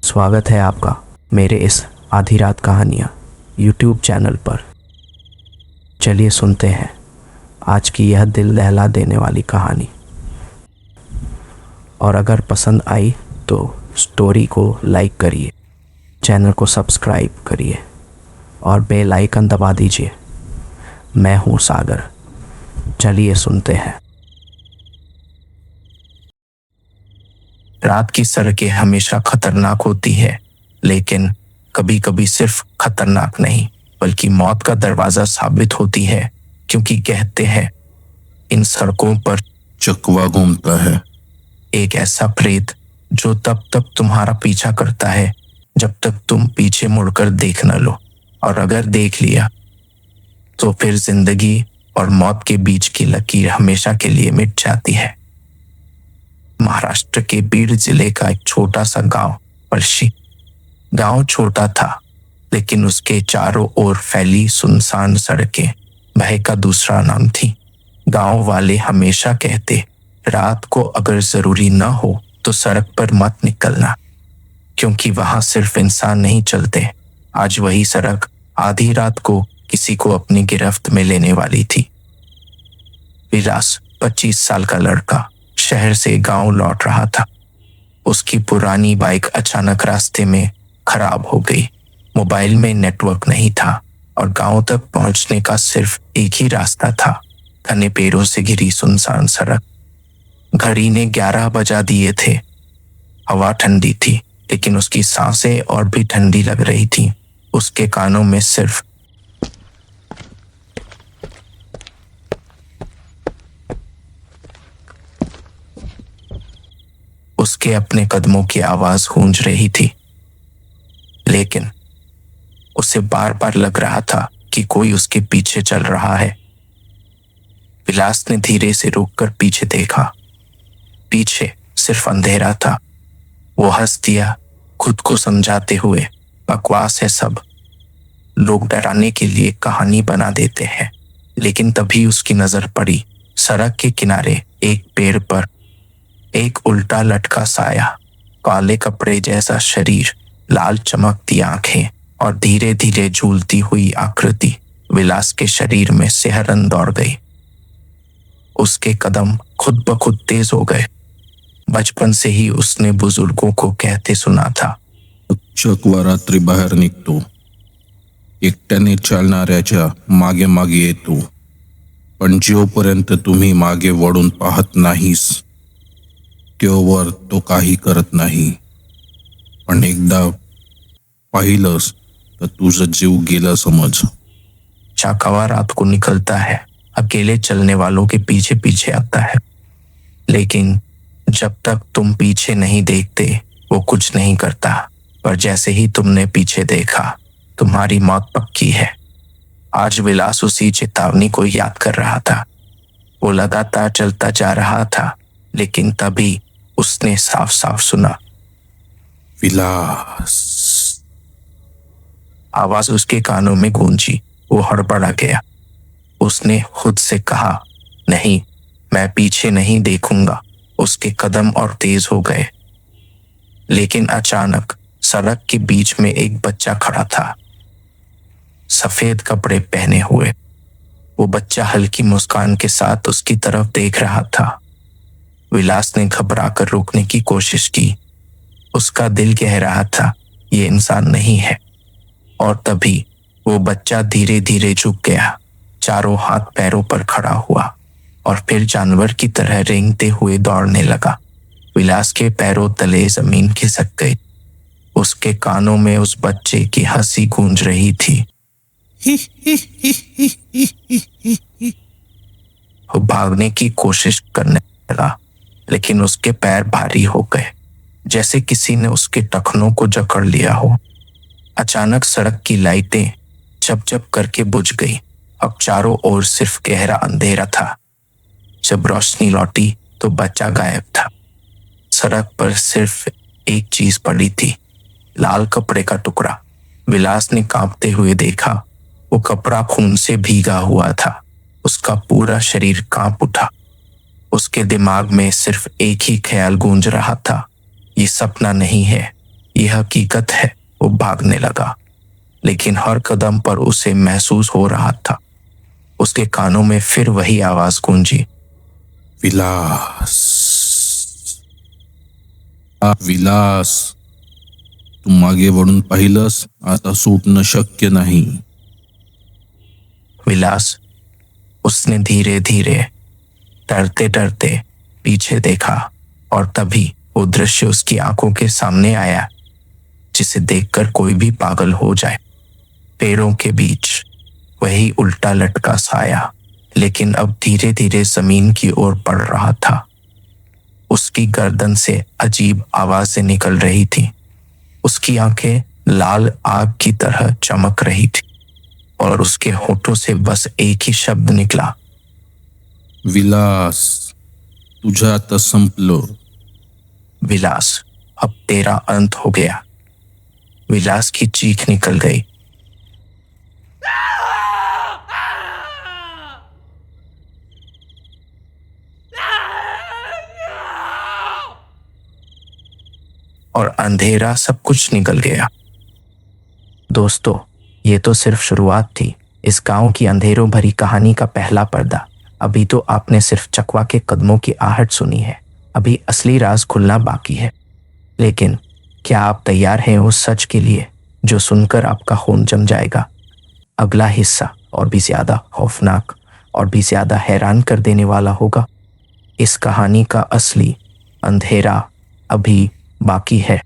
स्वागत है आपका मेरे इस आधी रात कहानियाँ यूट्यूब चैनल पर। चलिए सुनते हैं आज की यह दिल दहला देने वाली कहानी। और अगर पसंद आई तो स्टोरी को लाइक करिए, चैनल को सब्सक्राइब करिए और बेल आइकन दबा दीजिए। मैं हूँ सागर, चलिए सुनते हैं। रात की सड़कें हमेशा खतरनाक होती है, लेकिन कभी कभी सिर्फ खतरनाक नहीं बल्कि मौत का दरवाजा साबित होती है, क्योंकि कहते हैं इन सड़कों पर चकवा घूमता है। एक ऐसा प्रेत जो तब तक तुम्हारा पीछा करता है जब तक तुम पीछे मुड़कर देख न लो, और अगर देख लिया तो फिर जिंदगी और मौत के बीच की लकीर हमेशा के लिए मिट जाती है। महाराष्ट्र के बीड जिले का एक छोटा सा गांव पर्शी। गांव छोटा था, लेकिन उसके चारों ओर फैली सुनसान सड़कें भय का दूसरा नाम थी। गांव वाले हमेशा कहते, रात को अगर जरूरी न हो तो सड़क पर मत निकलना, क्योंकि वहां सिर्फ इंसान नहीं चलते। आज वही सड़क आधी रात को किसी को अपनी गिरफ्त में लेने वाली थी। विलास 25 साल का लड़का शहर से गांव लौट रहा था। उसकी पुरानी बाइक अचानक रास्ते में खराब हो गई। मोबाइल में नेटवर्क नहीं था और गांव तक पहुंचने का सिर्फ एक ही रास्ता था, घने पेड़ों से घिरी सुनसान सड़क। घड़ी ने 11 बजा दिए थे। हवा ठंडी थी, लेकिन उसकी सांसें और भी ठंडी लग रही थी। उसके कानों में सिर्फ उसके अपने कदमों की आवाज गूंज रही थी, लेकिन उसे बार बार लग रहा था कि कोई उसके पीछे चल रहा है। विलास ने धीरे से रुककर पीछे देखा। पीछे सिर्फ अंधेरा था। वो हंस दिया, खुद को समझाते हुए, बकवास है सब, लोग डराने के लिए कहानी बना देते हैं। लेकिन तभी उसकी नजर पड़ी सड़क के किनारे एक पेड़ पर। एक उल्टा लटका साया, काले कपड़े जैसा शरीर, लाल चमकती आंखें और धीरे धीरे झूलती हुई आकृति विलास के शरीर में सिहरन दौड़ गई। उसके कदम खुद ब खुद तेज हो गए। बचपन से ही उसने बुजुर्गों को कहते सुना था, चकवा रात्री बाहेर निघतो, एकट्याने चालणाऱ्याच्या मागे मागे येतो, पण जोपर्यंत तुम्ही मागे वळून पाहत नाहीस तोवर तो काही करत नाही, पण एकदा पाहिलंस तर तुझं जीव गेला समज। चकवा रात को निकलता है, अकेले चलने वालों के पीछे पीछे आता है, लेकिन जब तक तुम पीछे नहीं देखते वो कुछ नहीं करता। पर जैसे ही तुमने पीछे देखा, तुम्हारी मौत पक्की है। आज विलास उसी चेतावनी को याद कर रहा था। वो लगातार चलता जा रहा था, लेकिन तभी उसने साफ साफ सुना, विलास। आवाज उसके कानों में गूंजी। वो हड़बड़ा गया। उसने खुद से कहा, नहीं, मैं पीछे नहीं देखूंगा। उसके कदम और तेज हो गए, लेकिन अचानक सड़क के बीच में एक बच्चा खड़ा था, सफेद कपड़े पहने हुए। वो बच्चा हल्की मुस्कान के साथ उसकी तरफ देख रहा था। विलास ने घबराकर रोकने की कोशिश की। उसका दिल कह रहा था, ये इंसान नहीं है। और तभी वो बच्चा धीरे धीरे झुक गया, चारों हाथ पैरों पर खड़ा हुआ और फिर जानवर की तरह रेंगते हुए दौड़ने लगा। विलास के पैरों तले जमीन खिसक गई। उसके कानों में उस बच्चे की हंसी गूंज रही थी। वो भागने की कोशिश करने लगा, लेकिन उसके पैर भारी हो गए, जैसे किसी ने उसके टखनों को जकड़ लिया हो। अचानक सड़क की लाइटें चप चप करके बुझ गई। अब चारों ओर सिर्फ गहरा अंधेरा था। जब रोशनी लौटी तो बच्चा गायब था। सड़क पर सिर्फ एक चीज पड़ी थी, लाल कपड़े का टुकड़ा। विलास ने कांपते हुए देखा, वो कपड़ा खून से भीगा हुआ था। उसका पूरा शरीर कांप उठा। उसके दिमाग में सिर्फ एक ही ख्याल गूंज रहा था, ये सपना नहीं है, यह हकीकत है। वो भागने लगा, लेकिन हर कदम पर उसे महसूस हो रहा था। उसके कानों में फिर वही आवाज गूंजी, विलास, विलास, तू मागे वळून पाहिलंस, आता सुटणं शक्य नाही. विलास। उसने धीरे धीरे डरते डरते पीछे देखा और तभी वो दृश्य उसकी आंखों के सामने आया जिसे देखकर कोई भी पागल हो जाए। पेड़ों के बीच वही उल्टा लटका साया, लेकिन अब धीरे धीरे जमीन की ओर बढ़ रहा था। उसकी गर्दन से अजीब आवाजें निकल रही थी। उसकी आंखें लाल आग की तरह चमक रही थी और उसके होठों से बस एक ही शब्द निकला, विलास, तुझं आता संपलं. विलास, अब तेरा अंत हो गया। विलास की चीख निकल गई। और अंधेरा सब कुछ निकल गया। दोस्तों, ये तो सिर्फ शुरुआत थी इस गांव की अंधेरों भरी कहानी का पहला पर्दा। अभी तो आपने सिर्फ चकवा के कदमों की आहट सुनी है, अभी असली राज खुलना बाकी है। लेकिन क्या आप तैयार हैं उस सच के लिए जो सुनकर आपका खून जम जाएगा? अगला हिस्सा और भी ज्यादा खौफनाक और भी ज्यादा हैरान कर देने वाला होगा। इस कहानी का असली अंधेरा अभी बाकी है।